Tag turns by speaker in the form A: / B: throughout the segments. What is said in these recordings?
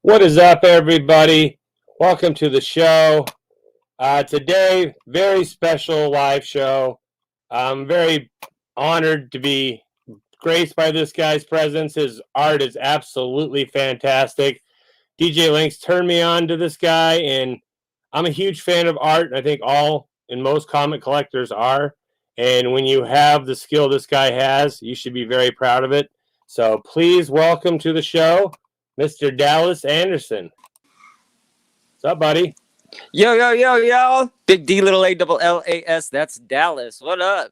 A: What is up, everybody? Welcome to the show. Today, very special live show. I'm very honored to be graced by this guy's presence. His art is absolutely fantastic. DJ Links turned me on to this guy, and I'm a huge fan of art. I think all and most comic collectors are. And when you have the skill this guy has, you should be very proud of it. So please welcome to the show, Mr. Dallas Anderson. What's up, buddy?
B: Yo, yo, yo, yo. Big D, little A, double L-A-S. That's Dallas. What up?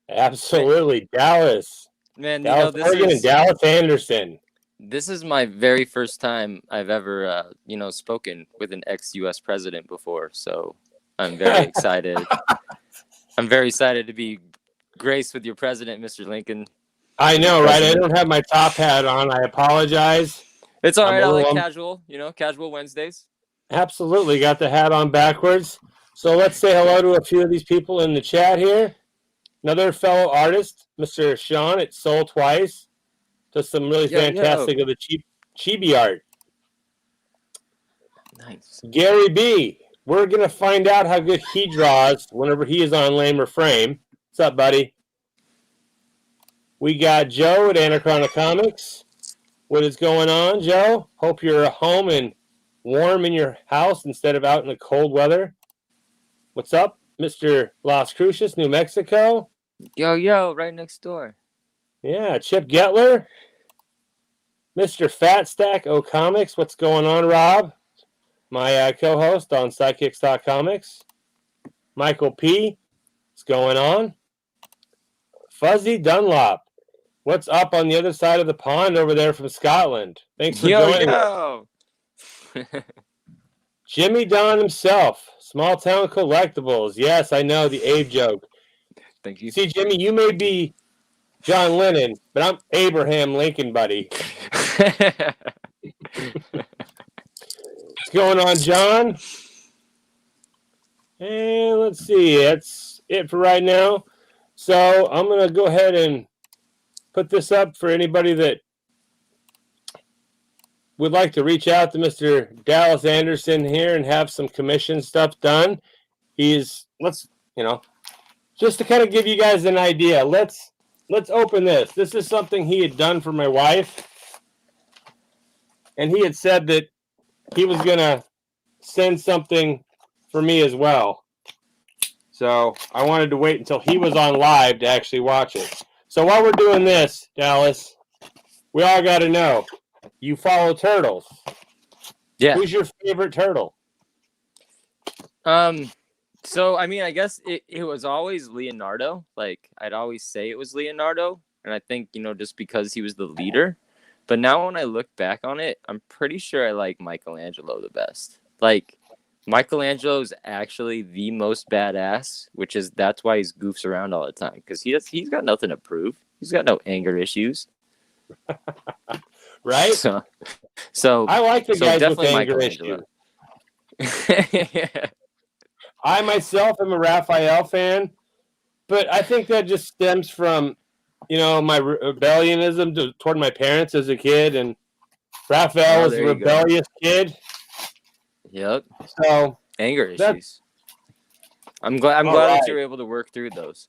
A: Absolutely. Dallas.
B: Man,
A: Dallas Oregon and Dallas Anderson.
B: This is my very first time I've ever, spoken with an ex-U.S. president before. So I'm very excited. I'm very excited to be graced with your president, Mr. Lincoln.
A: I know, right? I don't have my top hat on. I apologize.
B: It's all right. I like casual, casual Wednesdays.
A: Absolutely. Got the hat on backwards. So let's say hello to a few of these people in the chat here. Another fellow artist, Mr. Sean at Soul Twice. Does some really fantastic of the chibi art.
B: Nice.
A: Gary B. We're going to find out how good he draws whenever he is on Lamer Frame. What's up, buddy? We got Joe at Anachrona Comics. What is going on, Joe? Hope you're home and warm in your house instead of out in the cold weather. What's up, Mr. Las Cruces, New Mexico?
B: Yo, right next door.
A: Yeah, Chip Getler. Mr. Fat Stack O Comics. What's going on, Rob? My co-host on Sidekicks.comics. Michael P. What's going on? Fuzzy Dunlop. What's up on the other side of the pond over there from Scotland? Thanks for joining us. Jimmy Don himself. Small Town Collectibles. Yes, I know, the Abe joke.
B: Thank you.
A: See, Jimmy, you may be John Lennon, but I'm Abraham Lincoln, buddy. What's going on, John? And let's see. That's it for right now. So I'm going to go ahead and put this up for anybody that would like to reach out to Mr. Dallas Anderson here and have some commission stuff done. Just to kind of give you guys an idea, let's open this. This is something he had done for my wife. And he had said that he was going to send something for me as well. So I wanted to wait until he was on live to actually watch it. So while we're doing this, Dallas, we all got to know, you follow turtles.
B: Yeah.
A: Who's your favorite turtle?
B: So, I guess it was always Leonardo. Like, I'd always say it was Leonardo. And I think, just because he was the leader. But now when I look back on it, I'm pretty sure I like Michelangelo the best. Like, Michelangelo is actually the most badass, that's why he's goofs around all the time. Because he's got nothing to prove. He's got no anger issues.
A: Right?
B: So
A: I like the guys with anger issues.
B: Yeah.
A: I myself am a Raphael fan, but I think that just stems from, my rebellionism toward my parents as a kid, and Raphael was a rebellious kid.
B: Yep.
A: So
B: anger issues. I'm glad that you were able to work through those.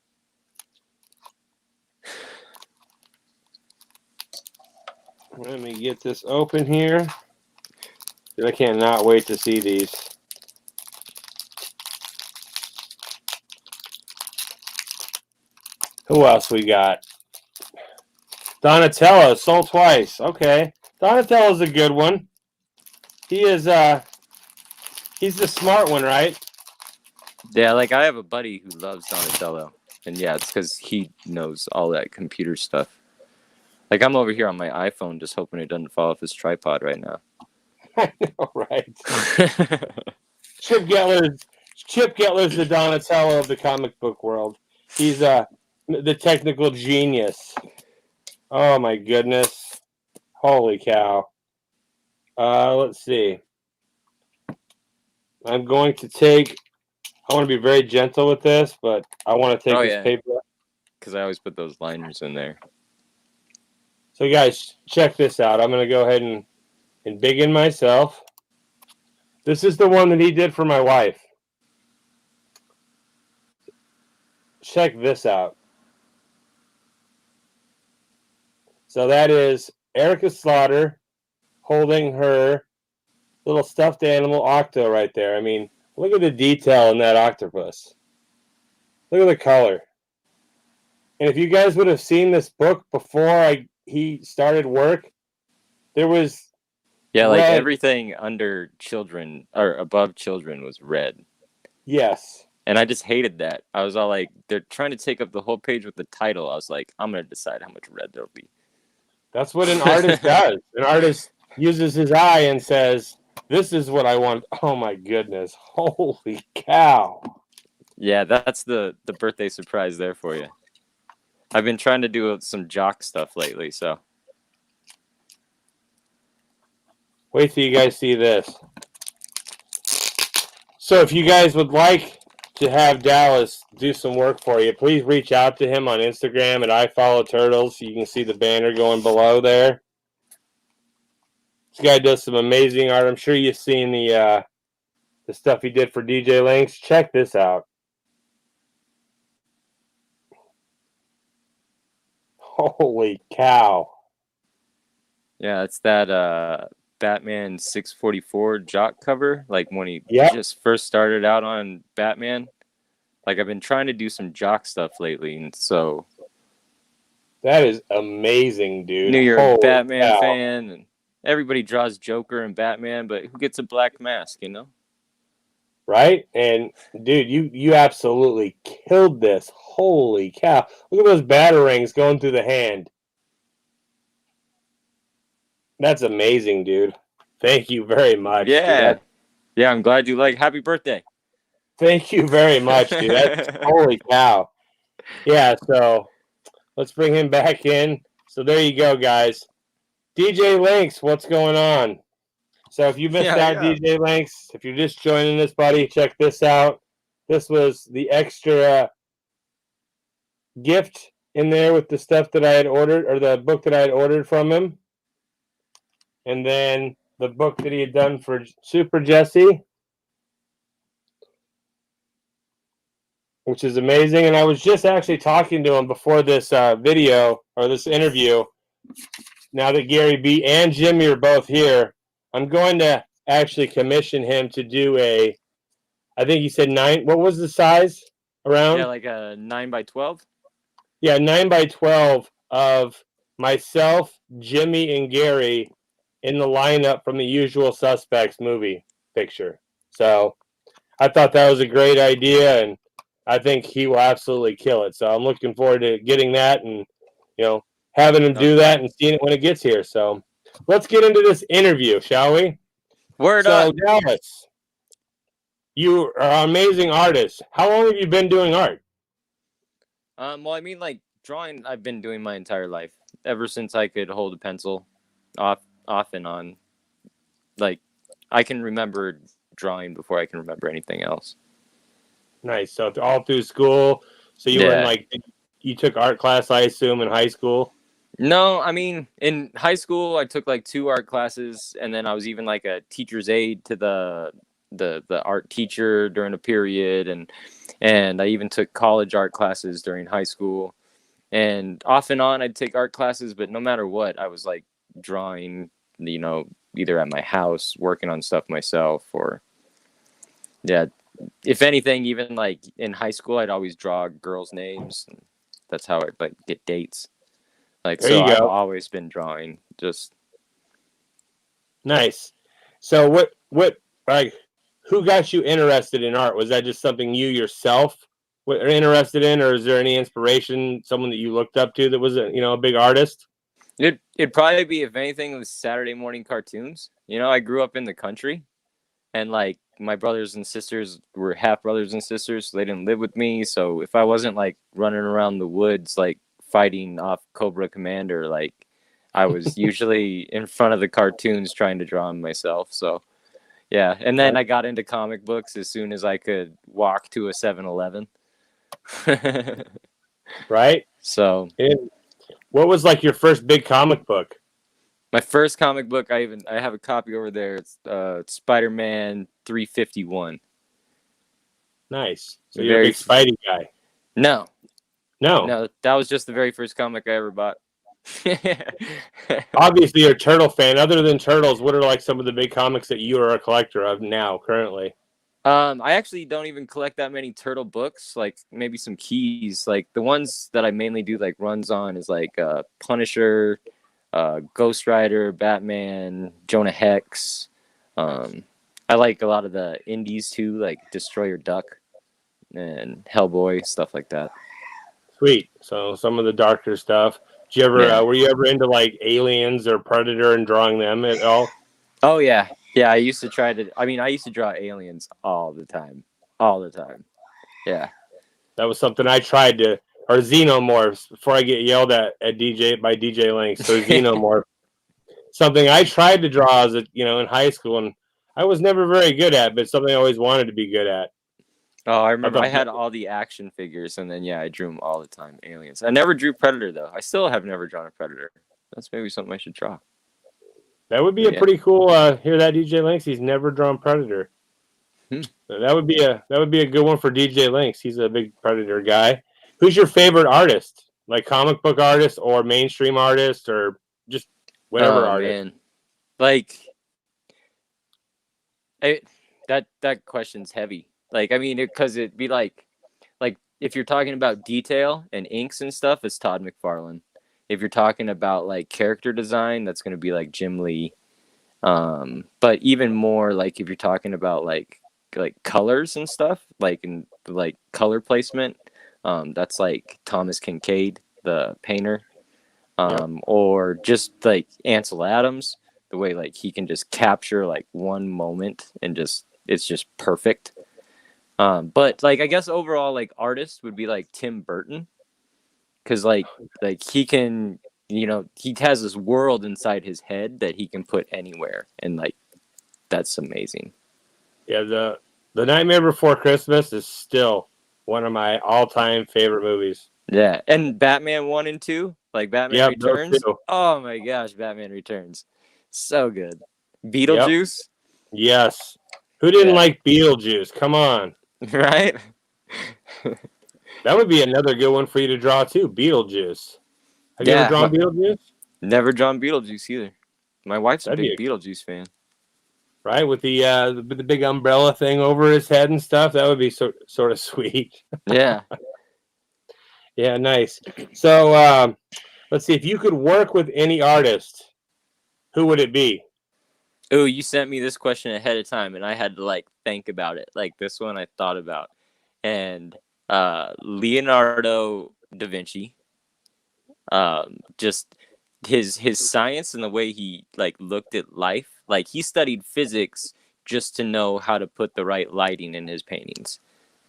A: Let me get this open here. I cannot wait to see these. Who else we got? Donatello, Soul Twice. Okay. Donatello's a good one. He is he's the smart one, right?
B: Yeah, like I have a buddy who loves Donatello. And yeah, it's because he knows all that computer stuff. Like I'm over here on my iPhone just hoping it doesn't fall off his tripod right now.
A: I know, right? Chip Getler's the Donatello of the comic book world. He's the technical genius. Oh my goodness. Holy cow. Let's see. I want to be very gentle with this, but I want to take this paper.
B: Because I always put those liners in there.
A: So guys, check this out. I'm going to go ahead and and Big in Myself. This is the one that he did for my wife. Check this out. So that is Erica Slaughter holding her little stuffed animal Octo right there. I mean, look at the detail in that octopus. Look at the color. And if you guys would have seen this book before he started work, there was
B: like
A: red.
B: everything under children or above children was red.
A: Yes.
B: And I just hated that. I was all like, they're trying to take up the whole page with the title. I was like, I'm going to decide how much red there'll be.
A: That's what an artist does. An artist uses his eye and says, this is what I want. Oh, my goodness. Holy cow.
B: Yeah, that's the birthday surprise there for you. I've been trying to do some jock stuff lately, so.
A: Wait till you guys see this. So if you guys would like to have Dallas do some work for you, please reach out to him on Instagram at ifollowturtles. You can see the banner going below there. This guy does some amazing art. I'm sure you've seen the stuff he did for DJ Links. Check this out. Holy cow.
B: Yeah, it's that Batman 644 jock cover, like when he just first started out on Batman. Like, I've been trying to do some jock stuff lately, and so...
A: That is amazing, dude.
B: Knew you're a Batman fan, and everybody draws Joker and Batman, but who gets a black mask, you know?
A: Right? And, dude, you absolutely killed this. Holy cow. Look at those batarangs going through the hand. That's amazing, dude. Thank you very much.
B: Yeah.
A: Dude.
B: Yeah, I'm glad you like. Happy birthday.
A: Thank you very much, dude. Holy cow. Yeah, so let's bring him back in. So there you go, guys. DJ Links, what's going on? So if you missed out, DJ Links, if you're just joining us, buddy, check this out. This was the extra gift in there with the stuff that I had ordered, or the book that I had ordered from him. And then the book that he had done for Super Jesse, which is amazing. And I was just actually talking to him before this video or this interview. Now that Gary B and Jimmy are both here, I'm going to actually commission him to do I think he said 9. What was the size around?
B: Yeah, like a 9x12.
A: Yeah, 9x12 of myself, Jimmy, and Gary in the lineup from the Usual Suspects movie picture. So I thought that was a great idea, and I think he will absolutely kill it. So I'm looking forward to getting that and, having him do that and seeing it when it gets here. So let's get into this interview, shall we?
B: Word up.
A: So, Dallas, you are an amazing artist. How long have you been doing art?
B: Well, I mean, like, drawing, I've been doing my entire life. Ever since I could hold a pencil off and on. Like, I can remember drawing before I can remember anything else.
A: Nice. So all through school. So you were in, you took art class, I assume, in high school?
B: No, I mean, in high school, I took like 2 art classes, and then I was even like a teacher's aide to the art teacher during a period, and I even took college art classes during high school. And off and on, I'd take art classes, but no matter what, I was like drawing, either at my house, working on stuff myself, or if anything, even like in high school, I'd always draw girls' names. And that's how I'd like get dates. Like,
A: there
B: so
A: you go.
B: I've always been drawing. Just
A: nice. So what like who got you interested in art? Was that just something you yourself were interested in, or is there any inspiration, someone that you looked up to that was a big artist?
B: It'd probably be, if anything, it was Saturday morning cartoons. I grew up in the country, and like my brothers and sisters were half brothers and sisters, so they didn't live with me. So if I wasn't like running around the woods, like fighting off Cobra Commander, like I was usually in front of the cartoons trying to draw them myself. So yeah. And then I got into comic books as soon as I could walk to a 7-Eleven.
A: Right.
B: So
A: what was like your first big comic book?
B: My first comic book, I have a copy over there. It's Spider-Man 351.
A: Nice. So you're a big Spidey guy.
B: No,
A: No.
B: no, that was just the very first comic I ever bought.
A: Obviously, you're a Turtle fan. Other than Turtles, what are like some of the big comics that you are a collector of now, currently?
B: I actually don't even collect that many turtle books. Like maybe some keys. Like the ones that I mainly do like runs on is like Punisher, Ghost Rider, Batman, Jonah Hex. I like a lot of the indies too, like Destroyer Duck and Hellboy, stuff like that.
A: Sweet. So some of the darker stuff. Did you ever
B: Yeah.
A: were you ever into like Aliens or Predator and drawing them at all?
B: Oh yeah, yeah. I used to try to. I mean, I used to draw aliens all the time, all the time. Yeah.
A: That was something I tried to, or xenomorphs before I get yelled at DJ by DJ Lynx. So xenomorph, something I tried to draw as a in high school, and I was never very good at, but something I always wanted to be good at.
B: Oh, I
A: I
B: remember
A: thought
B: I had all the action figures, and then yeah, I drew them all the time. Aliens. I never drew Predator though. I still have never drawn a Predator. That's maybe something I should draw.
A: that would be a
B: Yeah.
A: pretty cool. Hear that, DJ Lynx? He's never drawn Predator. So that would be a good one for DJ Lynx. He's a big Predator guy. Who's your favorite artist? Like comic book artist or mainstream artist or just whatever
B: Oh
A: artist?
B: man, like that question's heavy. Like I mean, because it'd be like if you're talking about detail and inks and stuff, it's Todd McFarlane. If you're talking about like character design, that's gonna be like Jim Lee. But even more like if you're talking about like colors and stuff, like in like color placement, that's like Thomas Kincaid, the painter. Or just like Ansel Adams, the way like he can just capture like one moment and just it's just perfect. But like I guess overall like artist would be like Tim Burton, because like he can he has this world inside his head that he can put anywhere, and like that's amazing.
A: Yeah, the Nightmare Before Christmas is still one of my all-time favorite movies.
B: Yeah, and Batman 1 and 2, like Batman
A: Yep, those
B: Returns.
A: two.
B: Oh my gosh, Batman Returns, so good.
A: Yep.
B: Beetlejuice.
A: Yes. Who didn't
B: Yeah.
A: like Beetlejuice? Come on.
B: Right.
A: That would be another good one for you to draw too. Beetlejuice. Have you ever drawn Beetlejuice?
B: Never drawn Beetlejuice either. My wife's a
A: That'd
B: big
A: be
B: Beetlejuice fan.
A: right with the big umbrella thing over his head and stuff. That would be sort of sweet.
B: Yeah.
A: Yeah, nice. So let's see. If you could work with any artist, who would it be?
B: Oh, you sent me this question ahead of time, and I had to like think about it. Like this one, I thought about, and Leonardo da Vinci. Just his science and the way he like looked at life. Like he studied physics just to know how to put the right lighting in his paintings.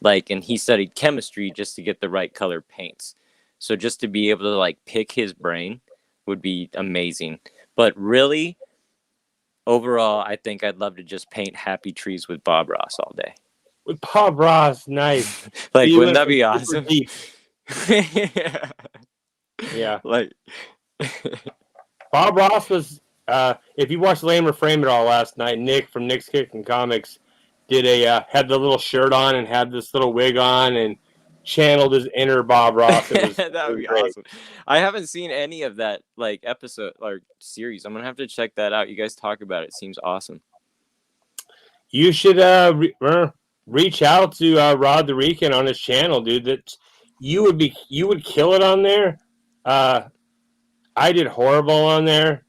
B: Like, and he studied chemistry just to get the right color paints. So just to be able to like pick his brain would be amazing. But really, overall, I think I'd love to just paint happy trees with Bob Ross all day.
A: With Bob Ross, nice.
B: Like,
A: So
B: wouldn't that be awesome?
A: Yeah. Yeah.
B: Like,
A: Bob Ross was. If you watched Lame or Frame It All last night, Nick from Nick's Kicking Comics did had the little shirt on and had this little wig on and channeled his inner Bob Ross.
B: that would be great. Awesome. I haven't seen any of that like episode or series. I'm gonna have to check that out. You guys talk about it. It seems awesome.
A: You should reach out to Rod the Rican on his channel, dude. That you would kill it on there. I did horrible on there.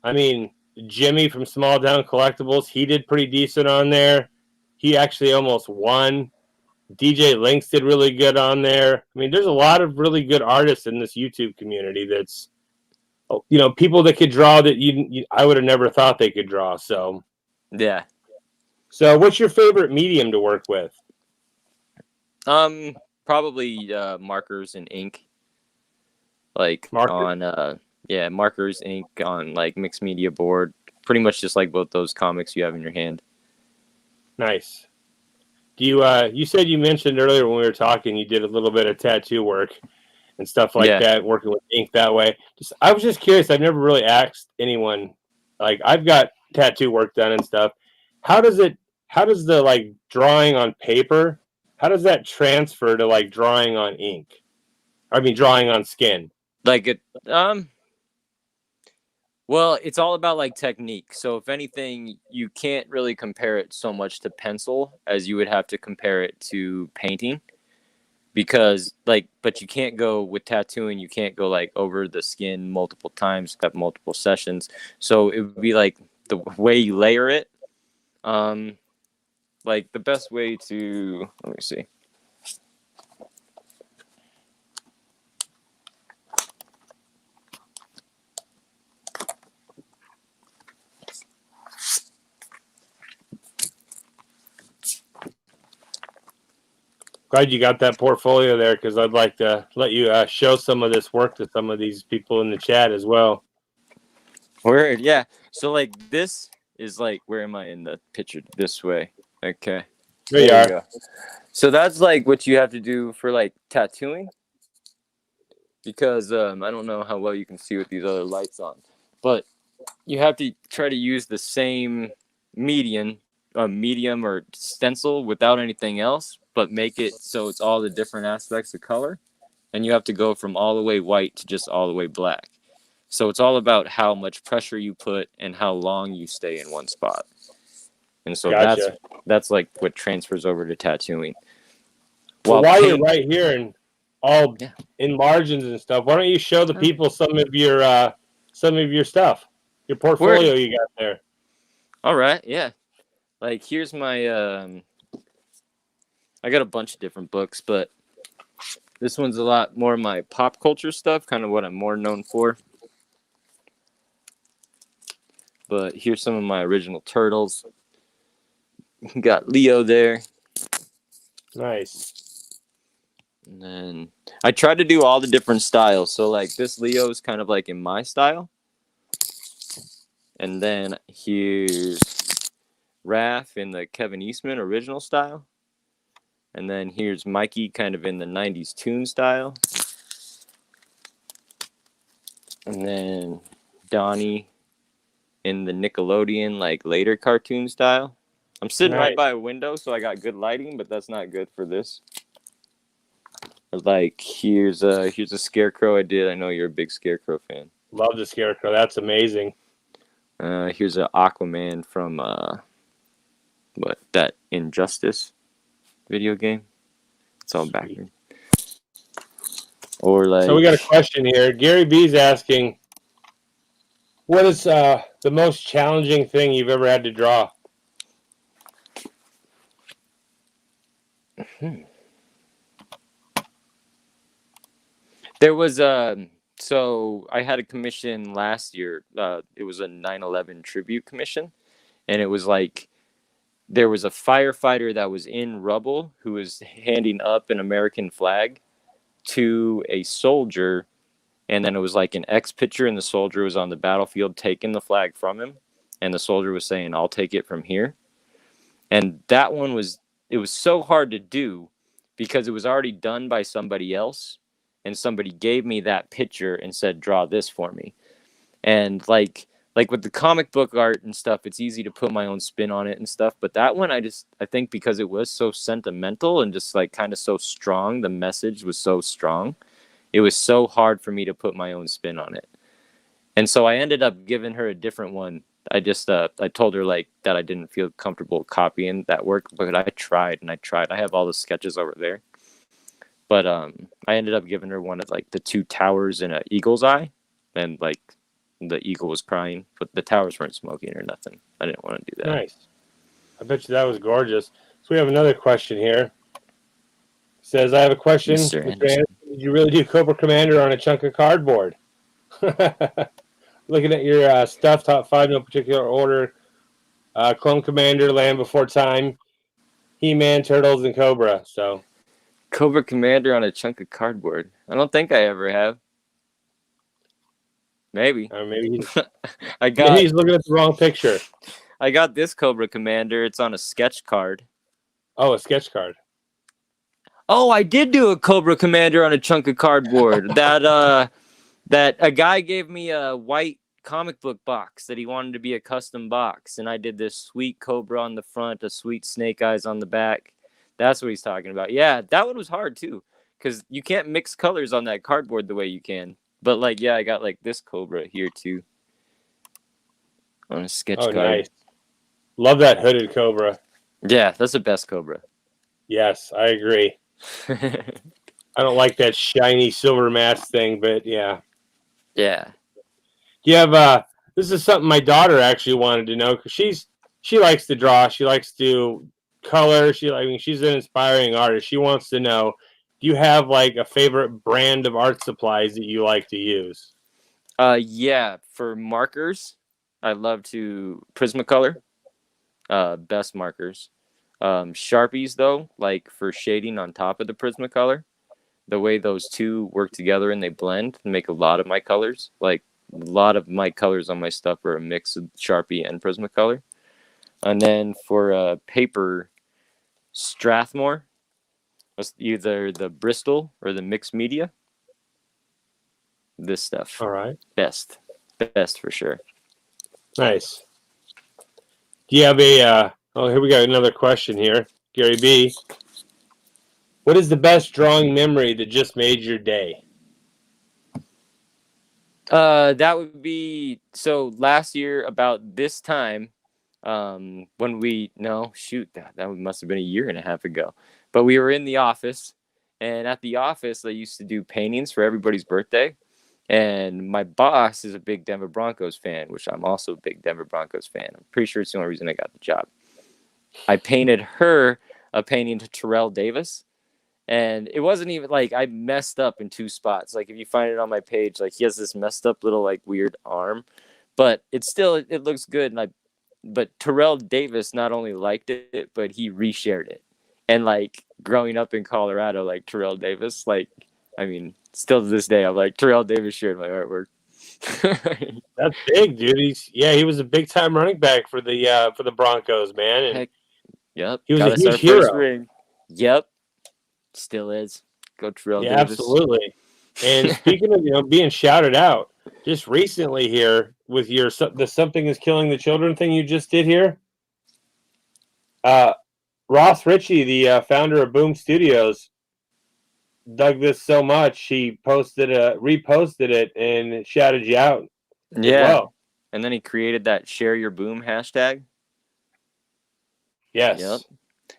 A: I mean, Jimmy from Small Town Collectibles, he did pretty decent on there. He actually almost won. DJ Lynx did really good on there. I mean, there's a lot of really good artists in this YouTube community that's, people that could draw that I would have never thought they could draw. So,
B: yeah.
A: So, what's your favorite medium to work with?
B: Probably markers and ink. Like on markers, ink on like mixed media board. Pretty much just like both those comics you have in your hand.
A: Nice. Do you you said you mentioned earlier when we were talking you did a little bit of tattoo work. and stuff like
B: Yeah.
A: that, working with ink that way. I was just curious. I've never really asked anyone. Like, I've got tattoo work done and stuff. How does the like drawing on paper, how does that transfer to like drawing on ink? I mean, drawing on skin.
B: Like it well, it's all about like technique. So if anything, you can't really compare it so much to pencil as you would have to compare it to painting. Because like, but you can't go with tattooing, you can't go like over the skin multiple times, have multiple sessions. So it would be like the way you layer it. Like the best way to, let me see.
A: Glad you got that portfolio there, because I'd like to let you show some of this work to some of these people in the chat as well.
B: Word, yeah. So like this is like, where am I in the picture? This way. Okay.
A: There you are.
B: Go. So that's like what you have to do for like tattooing. Because I don't know how well you can see with these other lights on, but you have to try to use the same medium or stencil without anything else, but make it so it's all the different aspects of color. And you have to go from all the way white to just all the way black. So it's all about how much pressure you put and how long you stay in one spot. And so
A: Gotcha.
B: that's like what transfers over to tattooing.
A: Well, while you're right here and all in margins and stuff, why don't you show the people some of your stuff, your portfolio you got there?
B: All right, yeah. Like here's my I got a bunch of different books, but this one's a lot more of my pop culture stuff, kind of what I'm more known for. But here's some of my original turtles. Got Leo there.
A: Nice.
B: And then I tried to do all the different styles. So like this Leo is kind of like in my style. And then here's Raph in the Kevin Eastman original style. And then here's Mikey kind of in the 90s toon style. And then Donnie in the Nickelodeon, like later cartoon style. I'm sitting right by a window, so I got good lighting, but that's not good for this. Like here's a Scarecrow I did. I know you're a big Scarecrow fan.
A: Love the Scarecrow. That's amazing.
B: Here's an Aquaman from that Injustice video game. It's all backward. Or like.
A: So we got a question here. Gary B's asking, what is the most challenging thing you've ever had to draw?
B: There was so I had a commission last year. It was a 9/11 tribute commission, and it was like there was a firefighter that was in rubble who was handing up an American flag to a soldier, and then it was like an X picture, and the soldier was on the battlefield taking the flag from him, and the soldier was saying, "I'll take it from here." And that one was so hard to do because it was already done by somebody else. And somebody gave me that picture and said, draw this for me. And like with the comic book art and stuff, it's easy to put my own spin on it and stuff. But that one, I think because it was so sentimental and just like kind of so strong, the message was so strong. It was so hard for me to put my own spin on it. And so I ended up giving her a different one. I told her like that I didn't feel comfortable copying that work, but I tried. I have all the sketches over there. But I ended up giving her one of like the two towers and an eagle's eye, and like the eagle was crying, but the towers weren't smoking or nothing. I didn't want to do that.
A: Nice. I bet you that was gorgeous. So we have another question here. It says, I have a question. Mr. Anderson, did you really do Cobra Commander on a chunk of cardboard? Looking at your stuff, top 5, no particular order. Clone Commander, Land Before Time, He-Man, Turtles, and Cobra. So
B: Cobra Commander on a chunk of cardboard. I don't think I ever have. Maybe.
A: Maybe he's,
B: maybe
A: he's looking at the wrong picture.
B: I got this Cobra Commander. It's on a sketch card.
A: Oh, a sketch card.
B: Oh, I did do a Cobra Commander on a chunk of cardboard. That a guy gave me a white comic book box that he wanted to be a custom box, and I did this sweet Cobra on the front, a sweet Snake Eyes on the back. That's what he's talking about. Yeah, that one was hard too, because you can't mix colors on that cardboard the way you can. But like, yeah, I got like this Cobra here too on a sketch
A: Oh,
B: card.
A: nice. Love that hooded Cobra.
B: Yeah, that's the best Cobra.
A: Yes, I agree. I don't like that shiny silver mask thing, but yeah.
B: Yeah.
A: Do you have this is something my daughter actually wanted to know because she likes to draw, she likes to color, she's an inspiring artist. She wants to know, do you have like a favorite brand of art supplies that you like to use?
B: Yeah, for markers, I love to Prismacolor. Best markers. Sharpies though, like for shading on top of the Prismacolor, the way those two work together and they blend and make a lot of my colors. Like a lot of my colors on my stuff are a mix of Sharpie and Prismacolor. And then for paper, Strathmore, either the Bristol or the mixed media. This stuff,
A: All right.
B: best for sure.
A: Nice. Do you have a oh, here we got another question here. Gary B. What is the best drawing memory that just made your day?
B: That would be so last year about this time, when we no shoot that must have been a year and a half ago, but we were in the office, and at the office they used to do paintings for everybody's birthday, and my boss is a big Denver Broncos fan, which I'm also a big Denver Broncos fan. I'm pretty sure it's the only reason I got the job. I painted her a painting to Terrell Davis. And it wasn't even like I messed up in two spots. Like if you find it on my page, like he has this messed up little like weird arm, but it looks good. But Terrell Davis not only liked it, but he reshared it. And like growing up in Colorado, like Terrell Davis, like I mean, still to this day, I'm like Terrell Davis shared my artwork.
A: That's big, dude. He was a big time running back for the Broncos, man. And
B: Heck, yep,
A: he was
B: got
A: a
B: us our
A: huge
B: first
A: hero.
B: ring. Yep, still is. Go Terrell
A: Yeah,
B: Davis.
A: absolutely. And speaking of being shouted out, just recently here with the "Something Is Killing the Children" thing you just did here, Ross Ritchie, the founder of Boom Studios, dug this so much he reposted it and shouted you out as
B: Yeah,
A: well.
B: and then he created that share your boom hashtag.
A: Yes.
B: Yep.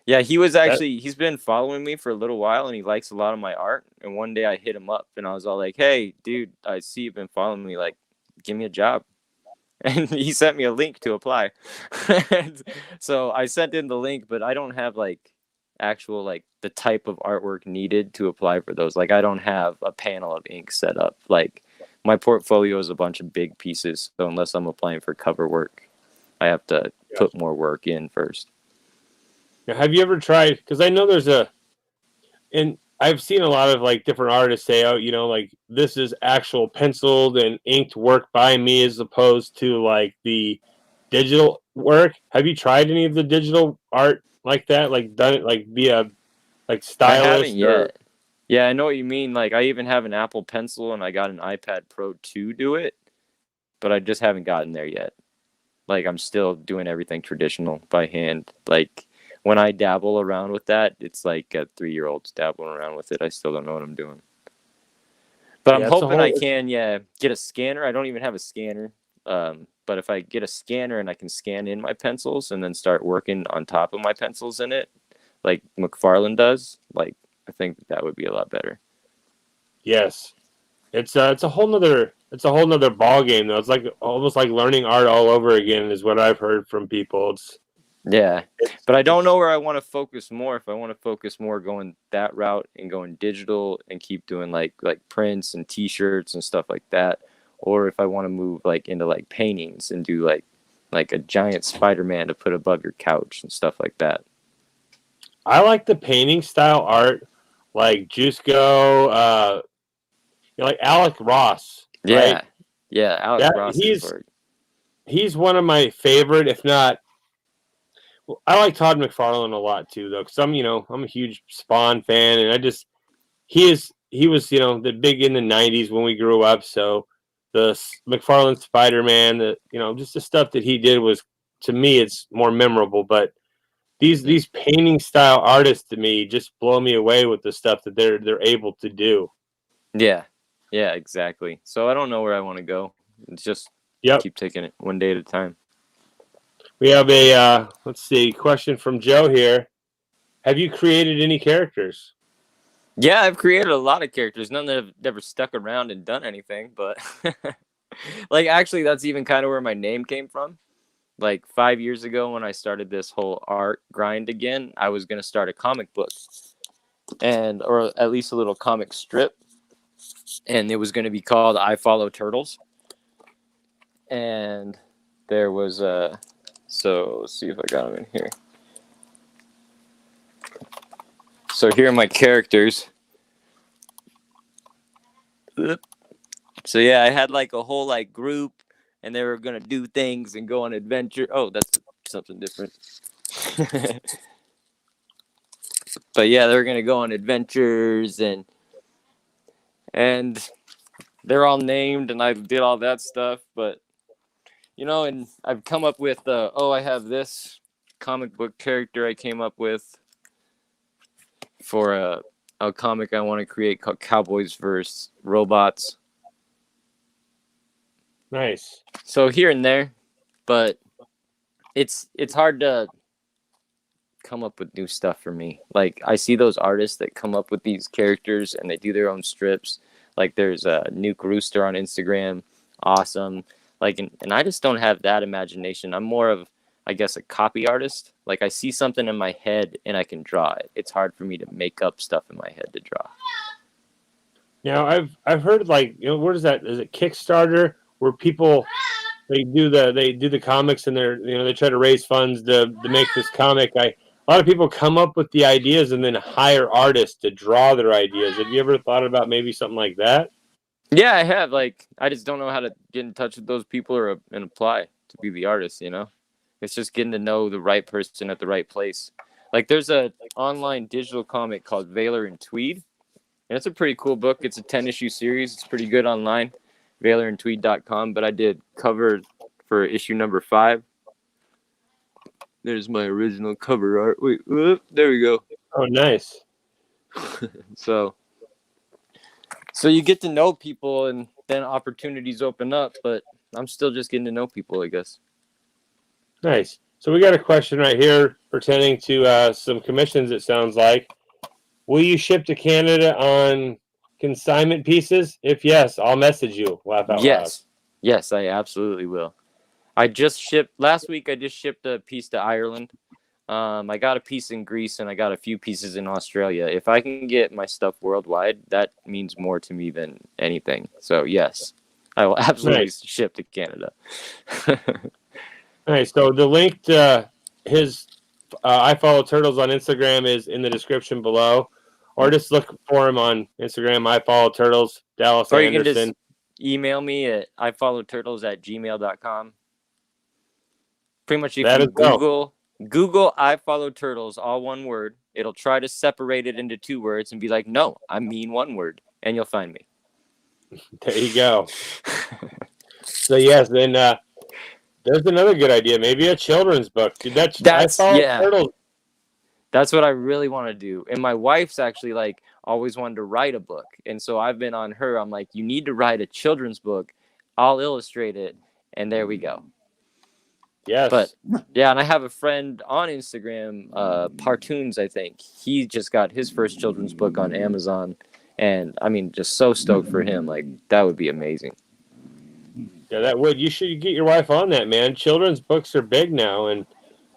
B: Yeah, he's been following me for a little while and he likes a lot of my art. And one day I hit him up and I was all like, hey, dude, I see you've been following me. Like, give me a job. And he sent me a link to apply. So I sent in the link, but I don't have like actual like the type of artwork needed to apply for those. Like I don't have a panel of ink set up. Like my portfolio is a bunch of big pieces. So unless I'm applying for cover work, I have to put more work in first.
A: Now, have you ever tried? Because I know and I've seen a lot of like different artists say, "Oh, like this is actual penciled and inked work by me," as opposed to like the digital work. Have you tried any of the digital art like that? Like done it like be a like
B: I haven't
A: stylist or?
B: yet. Yeah, I know what you mean. Like I even have an Apple Pencil and I got an iPad Pro to do it, but I just haven't gotten there yet. Like I'm still doing everything traditional by hand. Like when I dabble around with that, it's like a 3-year-old's dabbling around with it. I still don't know what I'm doing. But I'm
A: Yeah, it's a
B: hoping I
A: whole.
B: can, get a scanner. I don't even have a scanner. But if I get a scanner and I can scan in my pencils and then start working on top of my pencils in it, like McFarlane does, like I think that would be a lot better.
A: Yes, it's a whole nother ball game though. It's like almost like learning art all over again, is what I've heard from people.
B: Yeah,
A: It's
B: but I don't know
A: it's
B: where I want to focus more. If I want to focus more going that route and going digital and keep doing like prints and T-shirts and stuff like that, or if I want to move like into like paintings and do like a giant Spider-Man to put above your couch and stuff like that.
A: I like the painting style art, like Jusco, like Alec Ross,
B: Yeah,
A: right?
B: yeah, Alex
A: That
B: Ross's work.
A: he's one of my favorite, if not I like Todd McFarlane a lot too, though, because I'm a huge Spawn fan, and he was the big in the '90s when we grew up. So the McFarlane Spider-Man, just the stuff that he did was, to me, it's more memorable. But
B: Mhm.
A: these painting style artists to me just blow me away with the stuff that they're able to do.
B: Yeah, yeah, exactly. So I don't know where I want to go. It's just
A: Yep.
B: keep taking it one day at a time.
A: We have a let's see, question from Joe here. Have you created any characters?
B: Yeah, I've created a lot of characters. None that have never stuck around and done anything, but like actually, that's even kind of where my name came from. Like 5 years ago, when I started this whole art grind again, I was gonna start a comic book, or at least a little comic strip, and it was gonna be called "I Follow Turtles." And there was so let's see if I got them in here. So here are my characters. So yeah, I had like a whole like group, and they were gonna do things and go on adventure. Oh, that's something different. But yeah, they were gonna go on adventures, and they're all named, and I did all that stuff. But and I've come up with I have this comic book character I came up with for a comic I want to create called Cowboys vs. Robots.
A: Nice.
B: So here and there, but it's hard to come up with new stuff for me. Like I see those artists that come up with these characters and they do their own strips. Like there's a Nuke Rooster on Instagram, awesome. Like and I just don't have that imagination. I'm more of I guess a copy artist. Like I see something in my head and I can draw it. It's hard for me to make up stuff in my head to draw.
A: Now I've heard, like, what is that? Is it Kickstarter where people they do the comics, and they try to raise funds to make this comic. A lot of people come up with the ideas and then hire artists to draw their ideas. Have you ever thought about maybe something like that?
B: Yeah, I have. Like I just don't know how to get in touch with those people and apply to be the artist. It's just getting to know the right person at the right place. Like there's a online digital comic called Valor and Tweed, and it's a pretty cool book. It's a 10-issue series. It's pretty good online, valorandtweed.com. But I did cover for issue number 5. There's my original cover art. Wait, there we go.
A: Oh, nice.
B: So you get to know people, and then opportunities open up. But I'm still just getting to know people, I guess.
A: Nice. So we got a question right here pertaining to some commissions, it sounds like. Will you ship to Canada on consignment pieces? If yes, I'll message you. Laugh out loud.
B: Yes, I absolutely will. I just shipped last week. I just shipped a piece to Ireland. I got a piece in Greece, and I got a few pieces in Australia. If I can get my stuff worldwide, that means more to me than anything. So yes, I will absolutely ship to Canada.
A: Nice. So the link to his I Follow Turtles on Instagram is in the description below, or just look for him on Instagram. I Follow Turtles, Dallas
B: Or
A: Anderson.
B: you can just email me at ifollowturtles@gmail.com. Pretty much, if you Google I Follow Turtles, all one word, it'll try to separate it into 2 words and be like, no, I mean 1 word, and you'll find me.
A: There you go. So yes, then there's another good idea. Maybe a children's book.
B: That's
A: Turtles.
B: That's what I really want to do. And my wife's actually like always wanted to write a book. And so I've been on her. I'm like, you need to write a children's book. I'll illustrate it. And there we go.
A: Yes.
B: But yeah, and I have a friend on Instagram, Partoons, I think. He just got his first children's book on Amazon. And I mean, just so stoked for him. Like, that would be amazing.
A: Yeah, that would. You should get your wife on that, man. Children's books are big now, and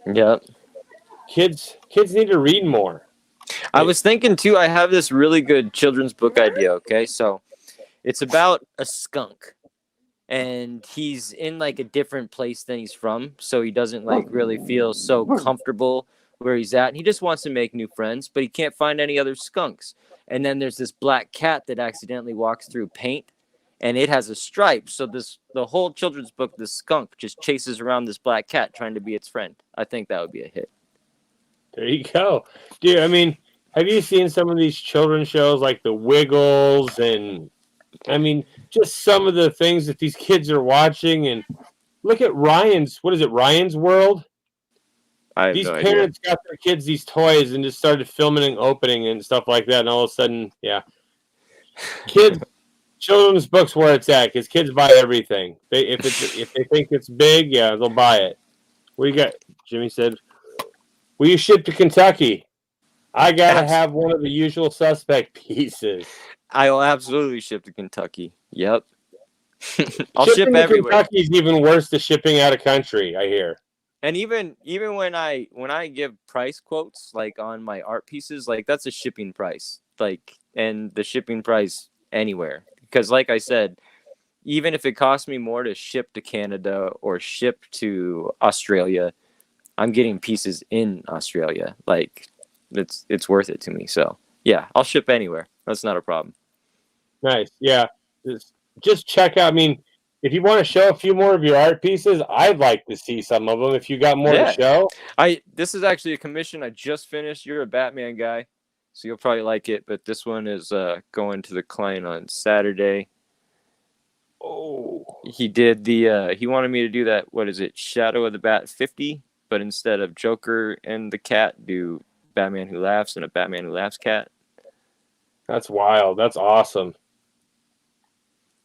B: yeah,
A: kids need to read more.
B: I was thinking too, I have this really good children's book idea. Okay, so it's about a skunk, and he's in like a different place than he's from, so he doesn't like really feel so comfortable where he's at, and he just wants to make new friends, but he can't find any other skunks. And then there's this black cat that accidentally walks through paint, and it has a stripe. So the whole children's book, the skunk just chases around this black cat trying to be its friend. I think that would be a hit.
A: There you go, dude. I mean, have you seen some of these children's shows like The Wiggles and I mean, just some of the things that these kids are watching and look at Ryan's. What is it? Ryan's World.
B: I have
A: These
B: no idea.
A: parents got their kids these toys and just started filming and opening and stuff like that. And all of a sudden, yeah, kids, children's books where it's at because kids buy everything. If they think it's big, yeah, they'll buy it. What do you got? Jimmy said, "Will you ship to Kentucky? I gotta
B: Abs-
A: have one of the usual suspect pieces."
B: I will absolutely ship to Kentucky. Yep. I'll ship
A: Shipping to
B: everywhere.
A: Kentucky is even worse than shipping out of country. I hear.
B: And even when I give price quotes like on my art pieces, like that's a shipping price. Like and the shipping price anywhere. Because like I said, even if it costs me more to ship to Canada or ship to Australia, I'm getting pieces in Australia. Like it's worth it to me. So yeah, I'll ship anywhere. That's not a problem.
A: Nice. Yeah. Just check out. I mean, if you want to show a few more of your art pieces, I'd like to see some of them. If you got more to
B: Yeah.
A: show.
B: This is actually a commission I just finished. You're a Batman guy, so you'll probably like it, but this one is going to the client on Saturday.
A: Oh,
B: He did he wanted me to do that, what is it? Shadow of the Bat 50, but instead of Joker and the cat, do Batman Who Laughs and a Batman Who Laughs cat.
A: that's wild. That's awesome.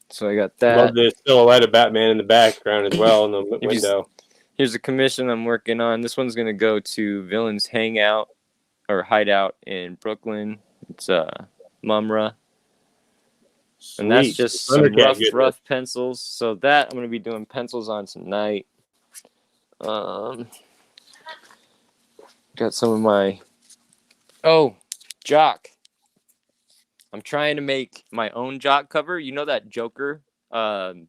B: So I got
A: Love
B: that.
A: the silhouette of Batman in the background as well in the
B: If you
A: window.
B: Here's a commission I'm working on. This one's gonna go to Villains Hangout or Hideout in Brooklyn. It's Mumra. And that's
A: Sweet.
B: just some
A: Thundercat goodness.
B: rough pencils. So that I'm gonna be doing pencils on tonight. Got some of my jock. I'm trying to make my own jock cover. You know that Joker #1,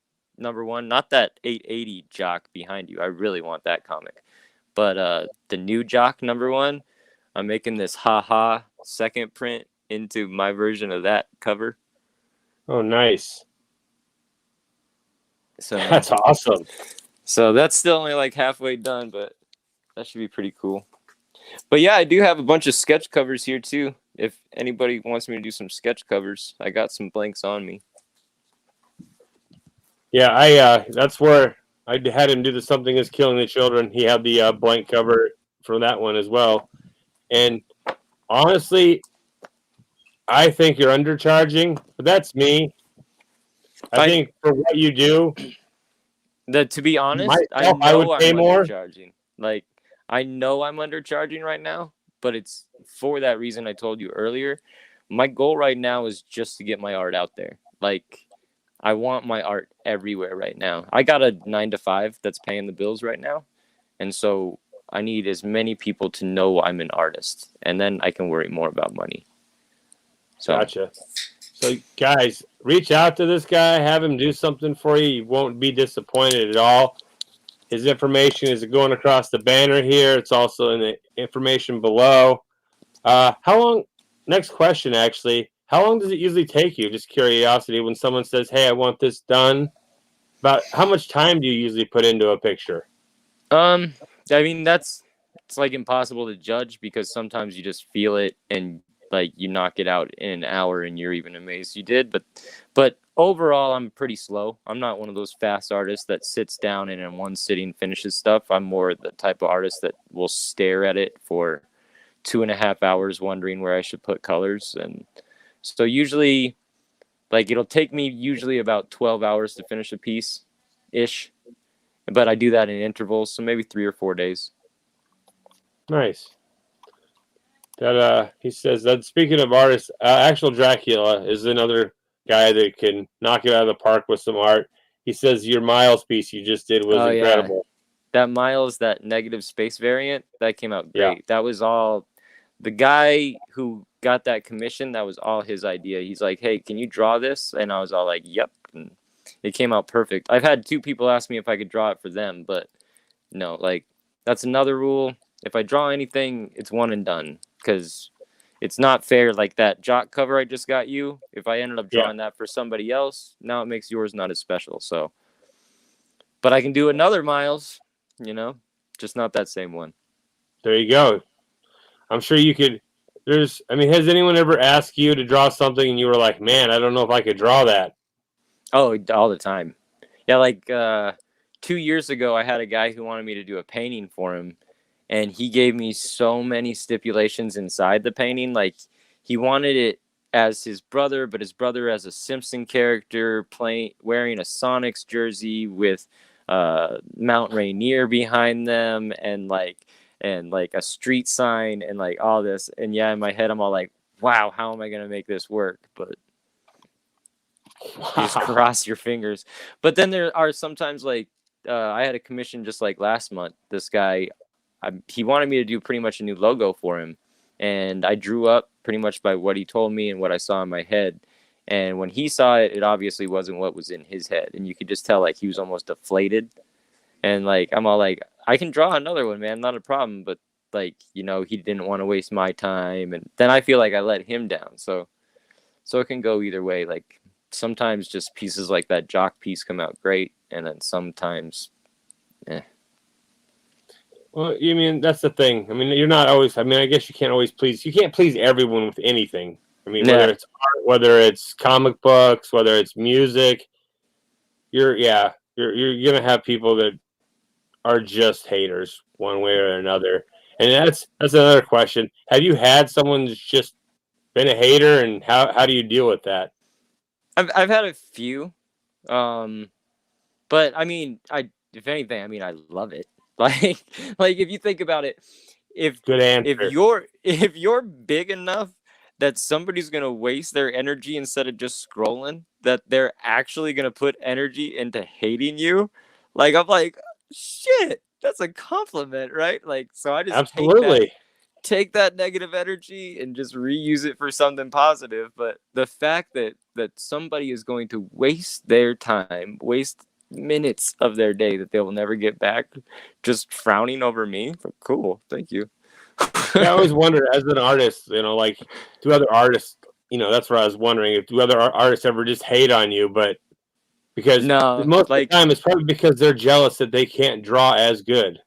B: not that 880 jock behind you. I really want that comic. But the new jock #1, I'm making this haha second print into my version of that cover.
A: Oh, nice.
B: So
A: That's awesome.
B: So that's still only like halfway done, but that should be pretty cool. But yeah, I do have a bunch of sketch covers here too. If anybody wants me to do some sketch covers, I got some blanks on me.
A: Yeah, I that's where I had him do the Something Is Killing the Children. He had the blank cover for that one as well. And honestly, I think you're undercharging, but that's me. I think for what you do,
B: To be honest, I
A: myself, I would
B: know I'm
A: pay more.
B: undercharging. Like I know I'm undercharging right now, but it's for that reason I told you earlier. My goal right now is just to get my art out there. Like I want my art everywhere right now. I got a 9 to 5 that's paying the bills right now. And so I need as many people to know I'm an artist, and then I can worry more about money. So
A: Gotcha. So, guys, reach out to this guy, have him do something for you. You won't be disappointed at all. His information is going across the banner here. It's also in the information below. How long? Next question, actually. How long does it usually take you? Just curiosity. When someone says, "Hey, I want this done," about how much time do you usually put into a picture?
B: I mean it's like impossible to judge because sometimes you just feel it and like you knock it out in an hour and you're even amazed you did. But overall I'm pretty slow. I'm not one of those fast artists that sits down and in one sitting finishes stuff. I'm more the type of artist that will stare at it for 2.5 hours wondering where I should put colors. And so usually like it'll take me usually about 12 hours to finish a piece ish. But I do that in intervals, so maybe 3 or 4 days.
A: Nice. That he says that speaking of artists, actual Dracula is another guy that can knock it out of the park with some art. He says your Miles piece you just did was
B: Oh yeah,
A: incredible.
B: that Miles, that negative space variant, that came out
A: Yeah.
B: great. That was all the guy who got that commission. That was all his idea. He's like, "Hey, can you draw this?" And I was all like, "Yep." And it came out perfect. I've had 2 people ask me if I could draw it for them, but no, like that's another rule. If I draw anything, it's one and done because it's not fair. Like that jock cover I just got you. If I ended up drawing that for somebody else, now it makes yours not as special. So, but I can do another Miles, just not that same one.
A: There you go. I'm sure you could. Has anyone ever asked you to draw something and you were like, man, I don't know if I could draw that?
B: Oh, all the time. Yeah, like 2 years ago, I had a guy who wanted me to do a painting for him, and he gave me so many stipulations inside the painting. Like he wanted it as his brother, but his brother as a Simpson character, playing wearing a Sonics jersey with Mount Rainier behind them, and like a street sign and like all this. And yeah, in my head, I'm all like, wow, how am I gonna make this work? But you just
A: Wow.
B: cross your fingers. But then there are sometimes like I had a commission just like last month. This guy, he wanted me to do pretty much a new logo for him, and I drew up pretty much by what he told me and what I saw in my head. And when he saw it, it obviously wasn't what was in his head, and you could just tell like he was almost deflated. And like I'm all like, I can draw another one, man, not a problem. But like he didn't want to waste my time, and then I feel like I let him down. So it can go either way. Like sometimes just pieces like that jock piece come out great, and then sometimes,
A: Well, that's the thing. You're not always. I guess you can't always please. You can't please everyone with anything. Whether
B: yeah,
A: it's art, whether it's comic books, whether it's music, you're gonna have people that are just haters one way or another. And that's another question. Have you had someone that's just been a hater, and how do you deal with that?
B: I've had a few, but I if anything, I love it. Like if you think about it, if
A: Good answer.
B: if you're big enough that somebody's gonna waste their energy instead of just scrolling, that they're actually gonna put energy into hating you, like I'm like, shit, that's a compliment, right? Like so I just
A: Absolutely.
B: take that negative energy and just reuse it for something positive. But the fact that somebody is going to waste their time, waste minutes of their day that they will never get back, just frowning over me, cool, thank you.
A: Yeah, I always wonder as an artist, like do other artists, that's what I was wondering if do other artists ever just hate on you, but because
B: No,
A: most of the
B: like
A: time it's probably because they're jealous that they can't draw as good.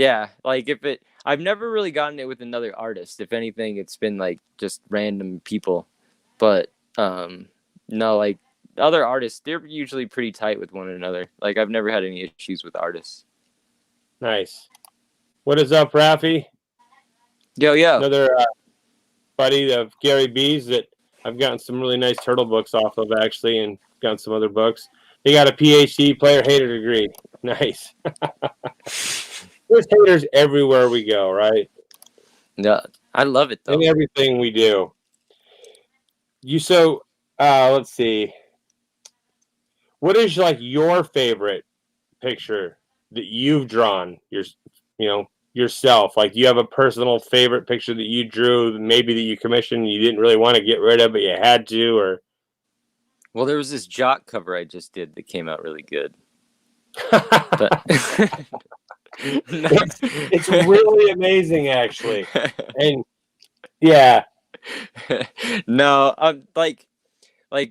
B: yeah, like if it I've never really gotten it with another artist. If anything, it's been like just random people. But no, like other artists, they're usually pretty tight with one another. Like I've never had any issues with artists.
A: Nice. What is up, Rafi?
B: Yo.
A: Another buddy of Gary B's that I've gotten some really nice turtle books off of actually, and gotten some other books. He got a PhD player hater degree. Nice. There's haters everywhere we go, right?
B: Yeah, I love it though.
A: In everything we do. Let's see. What is like your favorite picture that you've drawn? Yourself. Like, do you have a personal favorite picture that you drew, maybe that you commissioned, you didn't really want to get rid of, but you had to, or?
B: Well, there was this jock cover I just did that came out really good. But
A: it's really amazing, actually. And yeah.
B: No, I'm like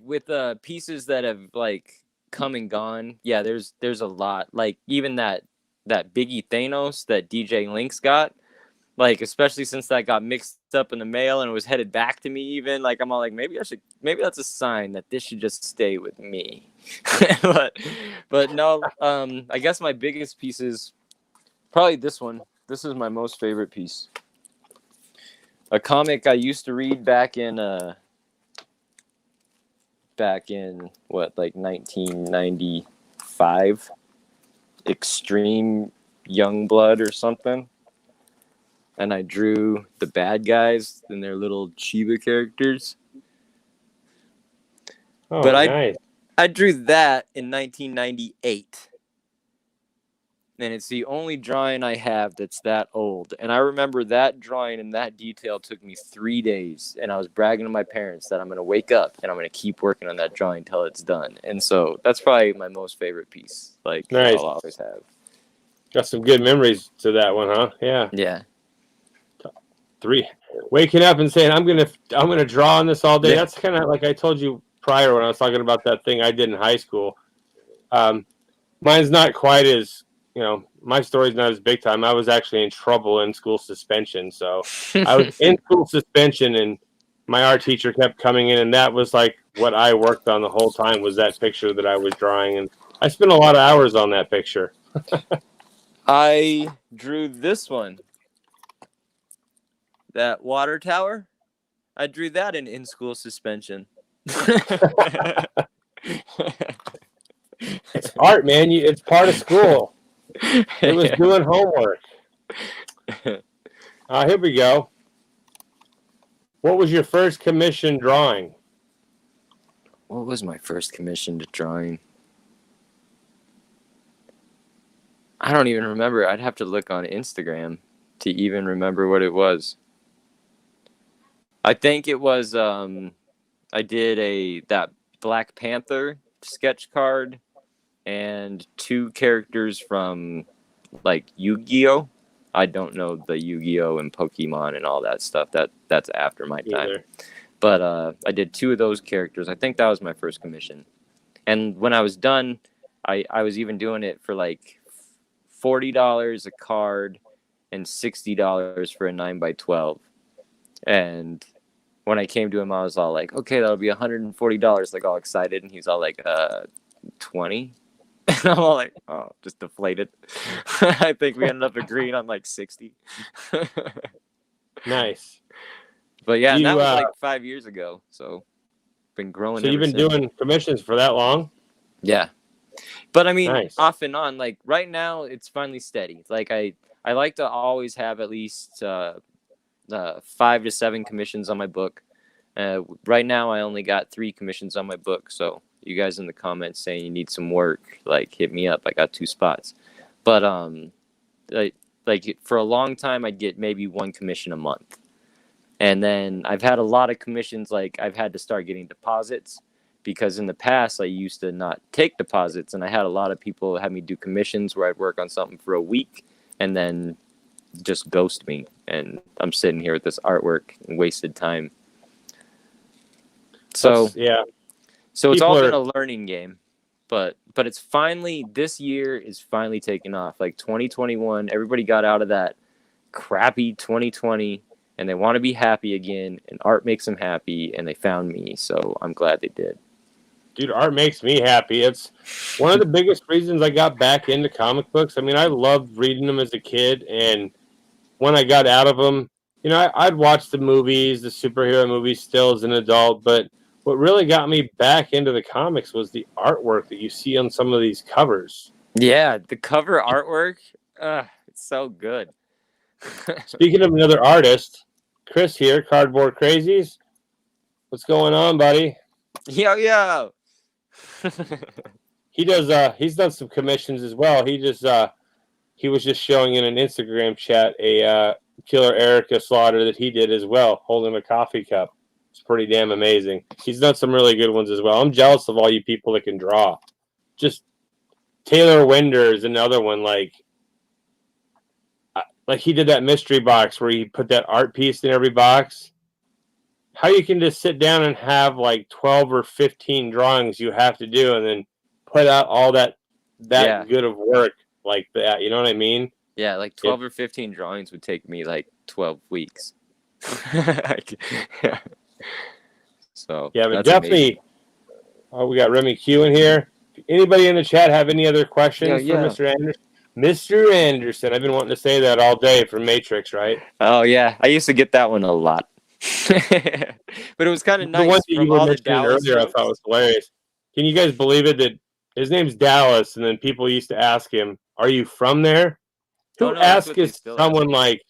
B: with pieces that have like come and gone. Yeah, there's a lot. Like even that Biggie Thanos that DJ Links got. Like especially since that got mixed up in the mail and it was headed back to me. Even like I'm all like maybe that's a sign that this should just stay with me. but no, I guess my biggest piece is probably this one. This is my most favorite piece. A comic I used to read back in what, like 1995, Extreme Youngblood or something. And I drew the bad guys and their little Chiba characters.
A: Oh,
B: but
A: nice.
B: I drew that in 1998. And it's the only drawing I have that's that old. And I remember that drawing and that detail took me 3 days. And I was bragging to my parents that I'm going to wake up and I'm going to keep working on that drawing until it's done. And so that's probably my most favorite piece. Like,
A: nice.
B: I'll always have.
A: Got some good memories to that one, huh? Yeah.
B: Yeah.
A: Waking up and saying, I'm gonna draw on this all day. Yeah. That's kind of like I told you prior when I was talking about that thing I did in high school. Mine's not quite as my story's not as big time. I was actually in trouble in school suspension. So I was in school suspension, and my art teacher kept coming in, and that was like what I worked on the whole time was that picture that I was drawing. And I spent a lot of hours on that picture.
B: I drew this one, that water tower. I drew that in school suspension.
A: It's art, man. It's part of school. It was doing homework. Here we go. What was your first commissioned drawing?
B: What was my first commissioned drawing? I don't even remember. I'd have to look on Instagram to even remember what it was. I think it was I did that Black Panther sketch card and 2 characters from like Yu-Gi-Oh. I don't know the Yu-Gi-Oh and Pokemon and all that stuff. That's after my time.
A: Either.
B: But I did 2 of those characters. I think that was my first commission. And when I was done, I was even doing it for like $40 a card and $60 for a 9x12. And when I came to him, I was all like, okay, that'll be $140, like all excited. And he's all like, 20. And I'm all like, oh, just deflated. I think we ended up agreeing on like 60.
A: Nice.
B: But yeah, and that was like 5 years ago. So been growing.
A: So you've been doing commissions for that long?
B: Yeah. But I mean,
A: nice.
B: Off and on, like right now, it's finally steady. Like I like to always have at least 5 to 7 commissions on my book. Right now, I only got 3 commissions on my book. So you guys in the comments saying you need some work, like hit me up. I got 2 spots. But like for a long time, I'd get maybe 1 commission a month. And then I've had a lot of commissions. Like I've had to start getting deposits. Because in the past, I used to not take deposits, and I had a lot of people have me do commissions where I'd work on something for a week and then just ghost me. And I'm sitting here with this artwork and wasted time. So
A: yeah.
B: So it's all been a learning game. But it's finally, this year is finally taking off. Like 2021, everybody got out of that crappy 2020, and they want to be happy again, and art makes them happy, and they found me. So I'm glad they did.
A: Dude, art makes me happy. It's one of the biggest reasons I got back into comic books. I mean, I loved reading them as a kid, and when I got out of them, I'd watch the movies, the superhero movies still as an adult, but what really got me back into the comics was the artwork that you see on some of these covers.
B: Yeah, the cover artwork, it's so good.
A: Speaking of another artist, Chris here, Cardboard Crazies. What's going on, buddy?
B: Yo.
A: He does. He's done some commissions as well. He was just showing in an Instagram chat a Killer Erica Slaughter that he did as well, holding a coffee cup. It's pretty damn amazing. He's done some really good ones as well. I'm jealous of all you people that can draw. Just Taylor Winder is another one. Like he did that mystery box where he put that art piece in every box. How you can just sit down and have like 12 or 15 drawings you have to do and then put out all that good of work like that. You know what I mean?
B: Yeah, like 12 or 15 drawings would take me like 12 weeks. Yeah. So
A: yeah, but definitely. Oh, we got Remy Q in here. Anybody in the chat have any other questions for Mr. Anderson? Mr. Anderson, I've been wanting to say that all day for Matrix, right?
B: Oh yeah, I used to get that one a lot. But it was kind of nice.
A: The one that you were mentioning earlier, I thought was hilarious. Can you guys believe it that his name's Dallas, and then people used to ask him, "Are you from there?" Who asks someone like,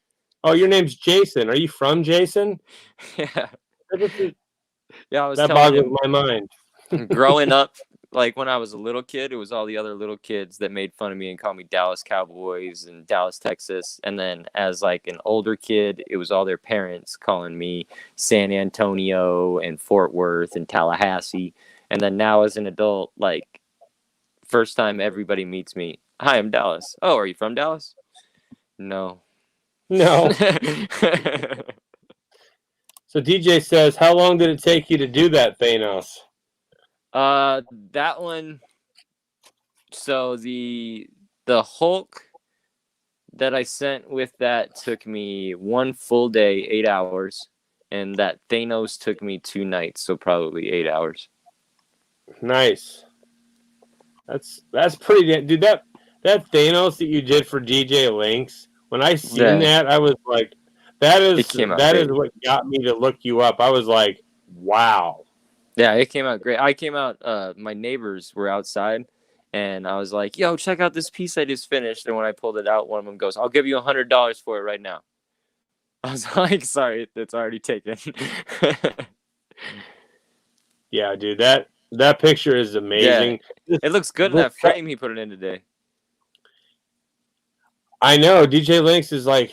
A: "Oh, your name's Jason. Are you from Jason?"
B: Yeah.
A: Yeah, that boggles my mind.
B: Growing up, like when I was a little kid, it was all the other little kids that made fun of me and called me Dallas Cowboys and Dallas, Texas. And then as like an older kid, it was all their parents calling me San Antonio and Fort Worth and Tallahassee. And then now as an adult, like first time everybody meets me, "Hi, I'm Dallas." "Oh, are you from Dallas?" No.
A: So DJ says, how long did it take you to do that, Thanos?
B: That one. So the the Hulk that I sent with that took me 1 full day, 8 hours, and that Thanos took me 2 nights, so probably 8 hours.
A: Nice. That's pretty dude. That Thanos that you did for DJ Links. When I seen that, I was like, that
B: It
A: is
B: came out great.
A: what got me to look you up. I was like, wow.
B: Yeah, it came out great. I came out. My neighbors were outside, and I was like, "Yo, check out this piece I just finished." And when I pulled it out, one of them goes, "I'll give you $100 for it right now." I was like, "Sorry, it's already taken."
A: Yeah, dude, that picture is amazing.
B: Yeah, it looks good in that frame he put it in today.
A: I know DJ Links is like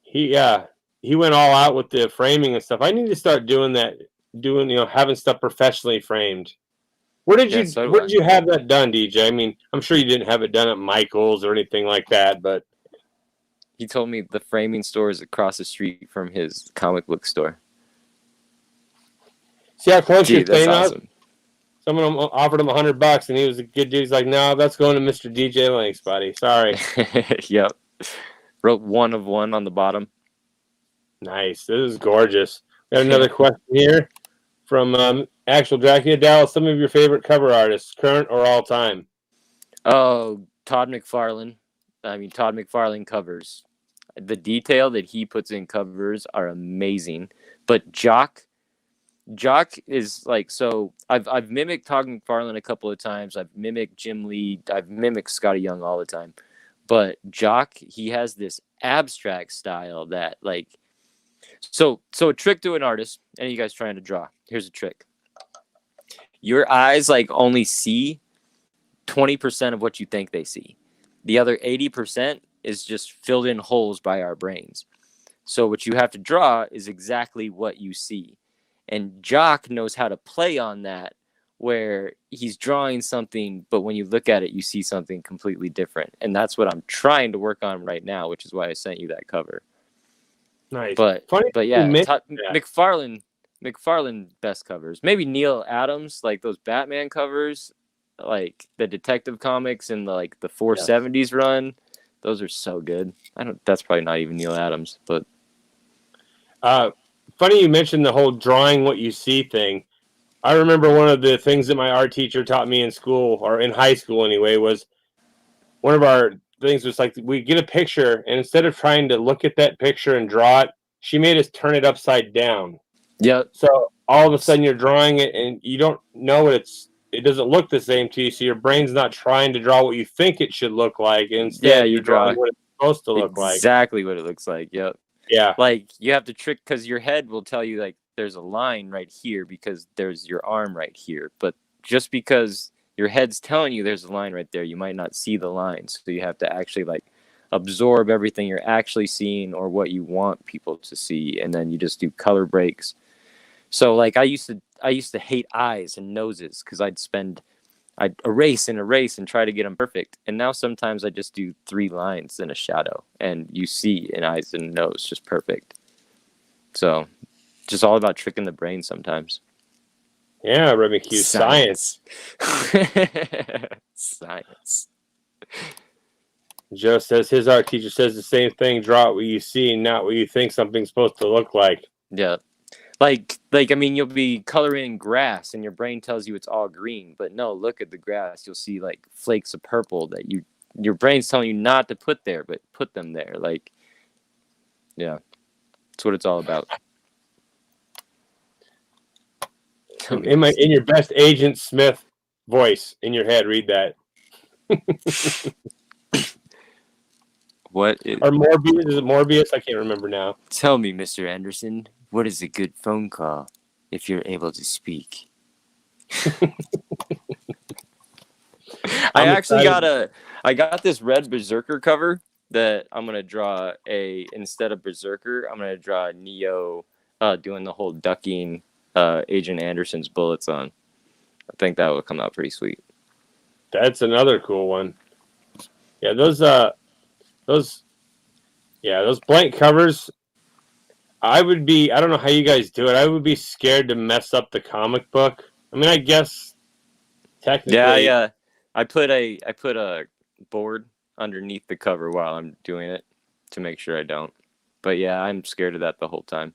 A: he went all out with the framing and stuff. I need to start doing that, having stuff professionally framed. Where did you have that done, DJ? I mean, I'm sure you didn't have it done at Michael's or anything like that, but
B: he told me the framing store is across the street from his comic book store.
A: See how close you're
B: that's
A: staying
B: awesome.
A: Someone offered him $100, and he was a good dude. He's like, "No, that's going to Mr. DJ Links, buddy. Sorry."
B: Yep. Wrote 1 of 1 on the bottom.
A: Nice. This is gorgeous. We have another question here from Actual Dracula Dallas. Some of your favorite cover artists, current or all time?
B: Oh, Todd McFarlane. I mean, Todd McFarlane covers. The detail that he puts in covers are amazing. But Jock is like, so I've mimicked Todd McFarlane a couple of times. I've mimicked Jim Lee. I've mimicked Scotty Young all the time. But Jock, he has this abstract style that like, so a trick to an artist, any of you guys trying to draw, here's a trick. Your eyes like only see 20% of what you think they see. The other 80% is just filled in holes by our brains. So what you have to draw is exactly what you see. And Jock knows how to play on that, where he's drawing something, but when you look at it, you see something completely different. And that's what I'm trying to work on right now, which is why I sent you that cover.
A: Nice.
B: But yeah, McFarlane best covers. Maybe Neil Adams, like those Batman covers, like the Detective Comics and the 470s run. Those are so good. That's probably not even Neil Adams, but
A: funny you mentioned the whole drawing what you see thing. I remember one of the things that my art teacher taught me in school, or in high school anyway, was one of our things was like we get a picture, and instead of trying to look at that picture and draw it, she made us turn it upside down.
B: Yep.
A: So all of a sudden you're drawing it, and you don't know it doesn't look the same to you, so your brain's not trying to draw what you think it should look like. Instead, you're drawing what it's supposed to look like.
B: Exactly what it looks like. Yep.
A: Yeah.
B: Like you have to trick, because your head will tell you like there's a line right here because there's your arm right here. But just because your head's telling you there's a line right there, you might not see the line. So you have to actually like absorb everything you're actually seeing or what you want people to see, and then you just do color breaks. So like I used to hate eyes and noses because I'd erase and try to get them perfect. And now sometimes I just do 3 lines and a shadow, and you see an eyes and nose just perfect. So just all about tricking the brain sometimes.
A: Yeah, Remy Q. Science.
B: Science.
A: Joe says his art teacher says the same thing. Draw what you see, not what you think something's supposed to look like.
B: Yeah. Like I mean, you'll be coloring grass and your brain tells you it's all green, but no, look at the grass. You'll see like flakes of purple that your brain's telling you not to put there, but put them there. Like, yeah, that's what it's all about.
A: In your best Agent Smith voice in your head, read that.
B: What is
A: or Morbius? Is it Morbius? I can't remember now.
B: Tell me, Mr. Anderson, what is a good phone call if you're able to speak? I got this red Berserker cover that I'm gonna draw instead of Berserker, I'm gonna draw Neo doing the whole ducking Agent Anderson's bullets on. I think that would come out pretty sweet.
A: That's another cool one. Yeah, those blank covers. I don't know how you guys do it. I would be scared to mess up the comic book. I mean, I guess technically.
B: Yeah. I put a board underneath the cover while I'm doing it to make sure I don't. But yeah, I'm scared of that the whole time.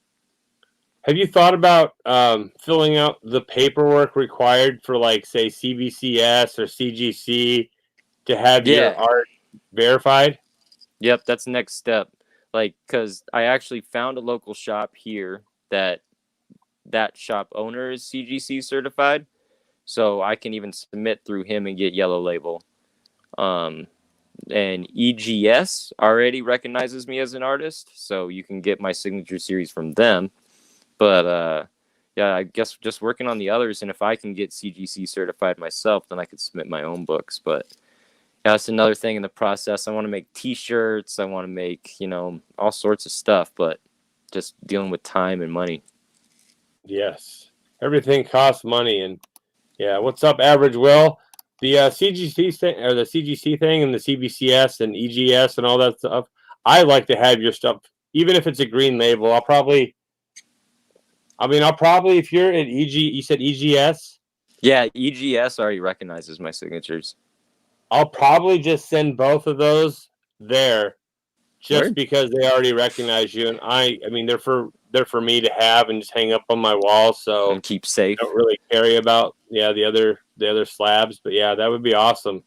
A: Have you thought about filling out the paperwork required for, like, say, CBCS or CGC to have your
B: Yeah.
A: art verified?
B: Yep, that's the next step. Like, because I actually found a local shop here that shop owner is CGC certified, so I can even submit through him and get yellow label. And EGS already recognizes me as an artist, so you can get my signature series from them. But yeah, I guess just working on the others, and if I can get CGC certified myself, then I could submit my own books. But yeah, that's another thing in the process. I want to make T-shirts. I want to make, all sorts of stuff, but just dealing with time and money.
A: Yes. Everything costs money, and yeah. What's up, Average Will? The CGC thing, or the CGC thing, and the CBCS and EGS and all that stuff. I like to have your stuff, even if it's a green label. I'll probably, if you're at you said EGS.
B: Yeah, EGS already recognizes my signatures.
A: I'll probably just send both of those there, just
B: Word.
A: because they already recognize you, and they're for me to have and just hang up on my wall. So
B: And keep safe.
A: I don't really carry about the other slabs, but yeah, that would be awesome.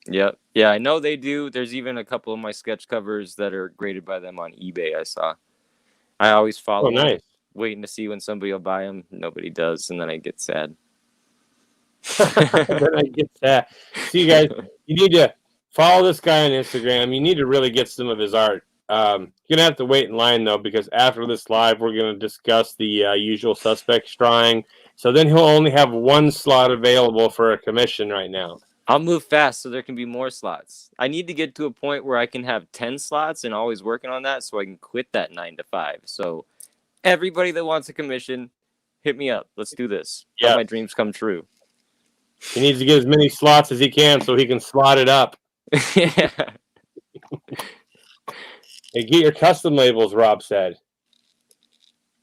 B: Yep. Yeah, I know they do. There's even a couple of my sketch covers that are graded by them on eBay. I saw. I always follow
A: Oh, nice.
B: them, waiting to see when somebody will buy them. Nobody does, and then I get sad.
A: Then I get that. See, you guys, you need to follow this guy on Instagram. You need to really get some of his art. You're gonna have to wait in line though, because after this live, we're gonna discuss the usual suspects drawing. So then he'll only have one slot available for a commission right now.
B: I'll move fast so there can be more slots. I need to get to a point where I can have 10 slots and always working on that so I can quit that 9 to 5. So everybody that wants a commission, hit me up. Let's do this.
A: Yeah.
B: Help my dreams come true.
A: He needs to get as many slots as he can so he can slot it up.
B: Yeah.
A: Hey, get your custom labels, Rob said.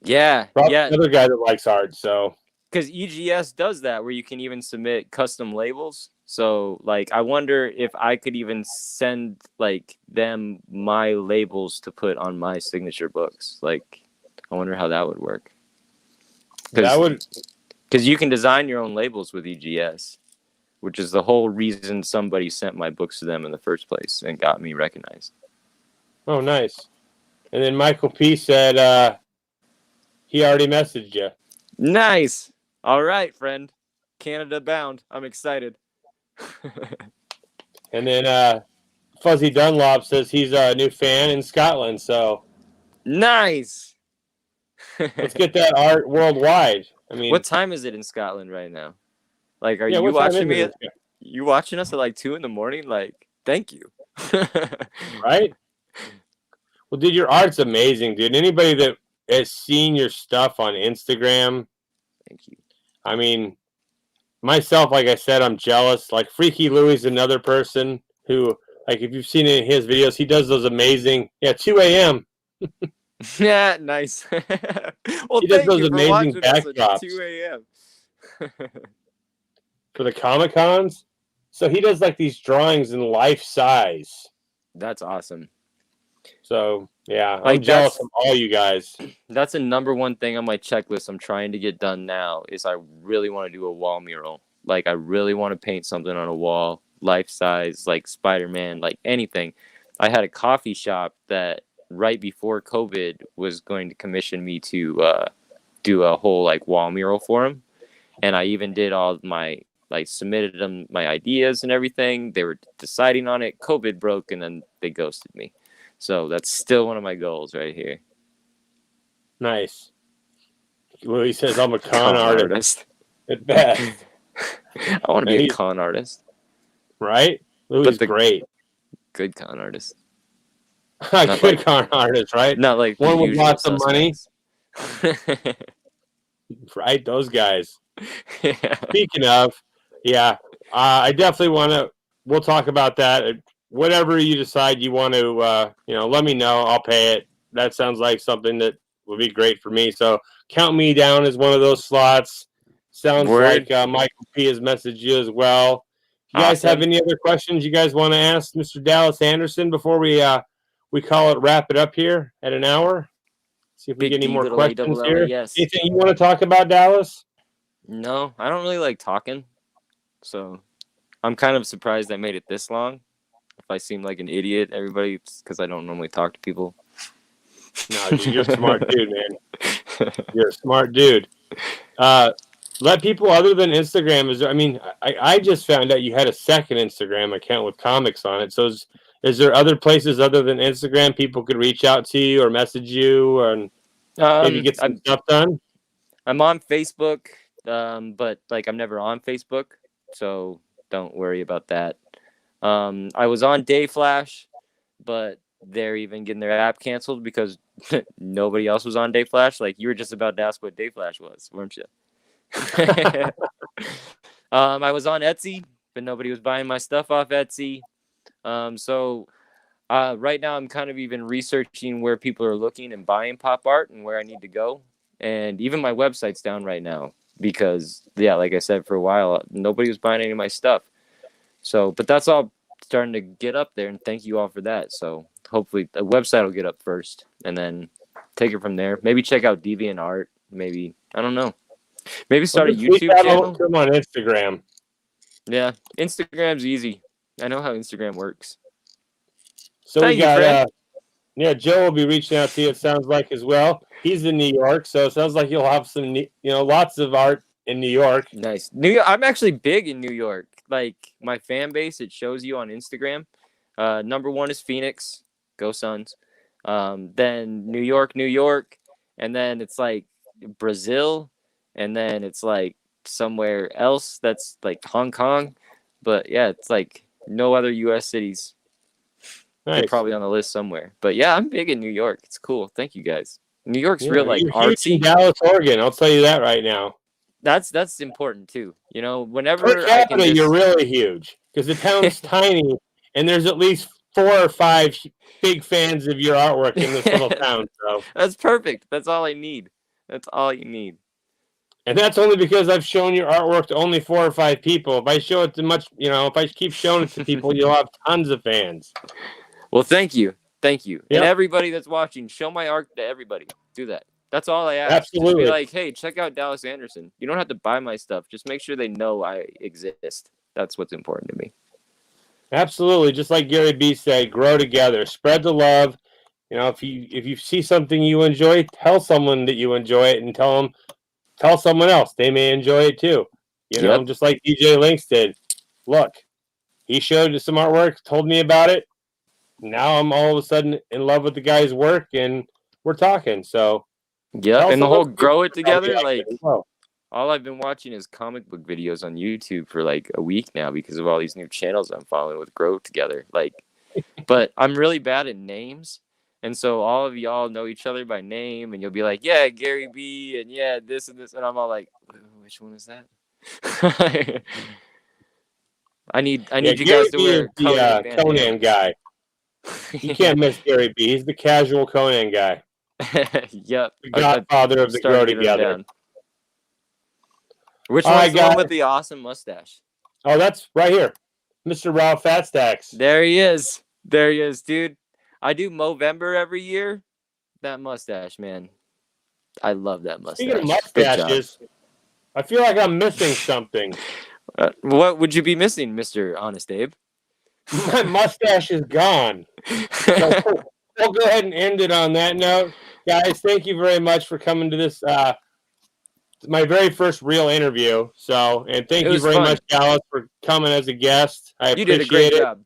B: Yeah.
A: Rob's
B: Yeah.
A: another guy that likes art, so.
B: Because EGS does that where you can even submit custom labels. So, like, I wonder if I could even send, like, them my labels to put on my signature books. Like, I wonder how that would work.
A: That would.
B: Because you can design your own labels with EGS, which is the whole reason somebody sent my books to them in the first place and got me recognized.
A: Oh, nice. And then Michael P. said he already messaged you.
B: Nice. All right, friend. Canada bound. I'm excited.
A: And then Fuzzy Dunlop says he's a new fan in Scotland, so
B: nice.
A: let's get that art worldwide. I mean,
B: what time is it in Scotland right now? Like, are
A: yeah,
B: you watching me?
A: It?
B: You watching us at like 2 a.m? Like, thank you.
A: Right? Well, dude, your art's amazing, dude. Anybody that has seen your stuff on Instagram,
B: thank you.
A: I mean, myself, like I said, I'm jealous. Like Freaky Louie is another person who, like, if you've seen it in his videos, he does those amazing, 2 a.m.
B: Yeah, nice. Well,
A: he does
B: thank
A: those
B: you for
A: amazing
B: watching us
A: backdrops
B: at 2 a.m.
A: for the Comic Cons. So he does like these drawings in life size.
B: That's awesome.
A: So yeah,
B: like,
A: I'm jealous of all you guys.
B: That's a number one thing on my checklist I'm trying to get done now is I really want to do a wall mural. Like, I really want to paint something on a wall, life size, like Spider-Man, like anything. I had a coffee shop that right before COVID was going to commission me to do a whole like wall mural for him. And I even did all my, like, submitted them my ideas and everything. They were deciding on it. COVID broke and then they ghosted me. So that's still one of my goals right here.
A: Nice. Louis says I'm a con artist. At best.
B: I want to be a con artist.
A: Right? Louis is great.
B: Good con artist.
A: Good con artist, right?
B: Not like
A: one with lots of money. Right? Those guys.
B: Yeah.
A: Speaking of, I definitely want to. We'll talk about that. Whatever you decide you want to, let me know. I'll pay it. That sounds like something that would be great for me. So count me down as one of those slots. Sounds like Michael P has messaged you as well. You guys have
B: Awesome.
A: any other questions you guys want to ask Mr. Dallas Anderson before we call it wrap it up here at an hour? See if we
B: Big
A: get any
B: D,
A: more
B: little A,
A: questions
B: double L, A,
A: here.
B: yes.
A: Anything you want to talk about, Dallas?
B: No, I don't really like talking. So I'm kind of surprised I made it this long. If I seem like an idiot, everybody, because I don't normally talk to people.
A: No, you're a smart dude, man. You're a smart dude. Let people other than Instagram. I just found out you had a second Instagram account with comics on it. So is there other places other than Instagram people could reach out to you or message you and maybe get some stuff done?
B: I'm on Facebook, but like I'm never on Facebook, so don't worry about that. I was on Dayflash, but they're even getting their app canceled because nobody else was on Dayflash. Like you were just about to ask what Dayflash was, weren't you? I was on Etsy, but nobody was buying my stuff off Etsy. So right now I'm kind of even researching where people are looking and buying pop art and where I need to go. And even my website's down right now because, yeah, like I said, for a while, nobody was buying any of my stuff. So, but that's all starting to get up there, and thank you all for that. So hopefully the website will get up first and then take it from there. Maybe check out DeviantArt. Maybe, I don't know. Maybe start a YouTube channel.
A: Come on Instagram.
B: Yeah, Instagram's easy. I know how Instagram works.
A: So
B: Thank
A: we
B: you,
A: got
B: friend.
A: yeah, Joe will be reaching out to you. It sounds like as well. He's in New York, so it sounds like you'll have some, lots of art in New York.
B: Nice. New York. I'm actually big in New York. Like my fan base, it shows you on Instagram. Number one is Phoenix. Go Suns. Then New York, New York, and then it's like Brazil, and then it's like somewhere else that's like Hong Kong. But yeah, it's like no other U.S. cities. They're
A: Nice.
B: probably on the list somewhere. But yeah, I'm big in New York. It's cool. Thank you guys. New York's real like
A: You're huge in
B: artsy.
A: Dallas, Oregon. I'll tell you that right now.
B: That's important too. You know,
A: Per
B: whenever I can
A: capita,
B: just
A: you're really huge because the town's tiny, and there's at least 4 or 5 big fans of your artwork in this little town. So
B: That's perfect. That's all I need. That's all you need.
A: and that's only because I've shown your artwork to only 4 or 5 people. If I show it to if I keep showing it to people, you'll have tons of fans.
B: Well, thank you. Thank you.
A: Yep.
B: And everybody that's watching, show my art to everybody. Do that. That's all I ask.
A: Absolutely.
B: Just be like, hey, check out Dallas Anderson. You don't have to buy my stuff. Just make sure they know I exist. That's what's important to me.
A: Absolutely. Just like Gary B said, grow together, spread the love. If you see something you enjoy, tell someone that you enjoy it and tell someone else they may enjoy it too.
B: Yep.
A: Just like DJ Links did. Look, he showed some artwork, told me about it. Now I'm all of a sudden in love with the guy's work and we're talking. So
B: yep. And the whole grow it together, like
A: well.
B: all I've been watching is comic book videos on YouTube for like a week now because of all these new channels I'm following with Grow Together. Like, but I'm really bad at names. And so all of y'all know each other by name and you'll be like, yeah, Gary B and yeah, this and this. And I'm all like, which one is that? I need you guys to wear
A: the Conan guy. You can't miss Gary B. He's the casual Conan guy.
B: Yep.
A: The godfather of the Grow Together.
B: Which one's the one with the awesome mustache?
A: Oh, that's right here. Mr. Ralph Fatstacks.
B: There he is. There he is, dude. I do Movember every year. That mustache, man. I love that mustache.
A: Speaking of mustaches, I feel like I'm missing something.
B: What would you be missing, Mr. Honest Abe?
A: My mustache is gone. So we'll go ahead and end it on that note. Guys, thank you very much for coming to this my very first real interview. And thank you very much, Dallas, for coming as a guest. I appreciate it. You did a great job.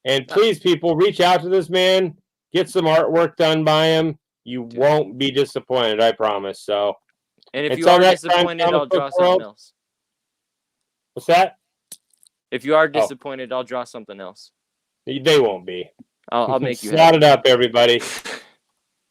A: And please, people, reach out to this man. Get some artwork done by him. You won't be disappointed, I promise. So,
B: and if you are disappointed, I'll draw something else.
A: What's that?
B: If you are disappointed, I'll draw something else.
A: They won't be.
B: I'll make you
A: Slot it up, everybody.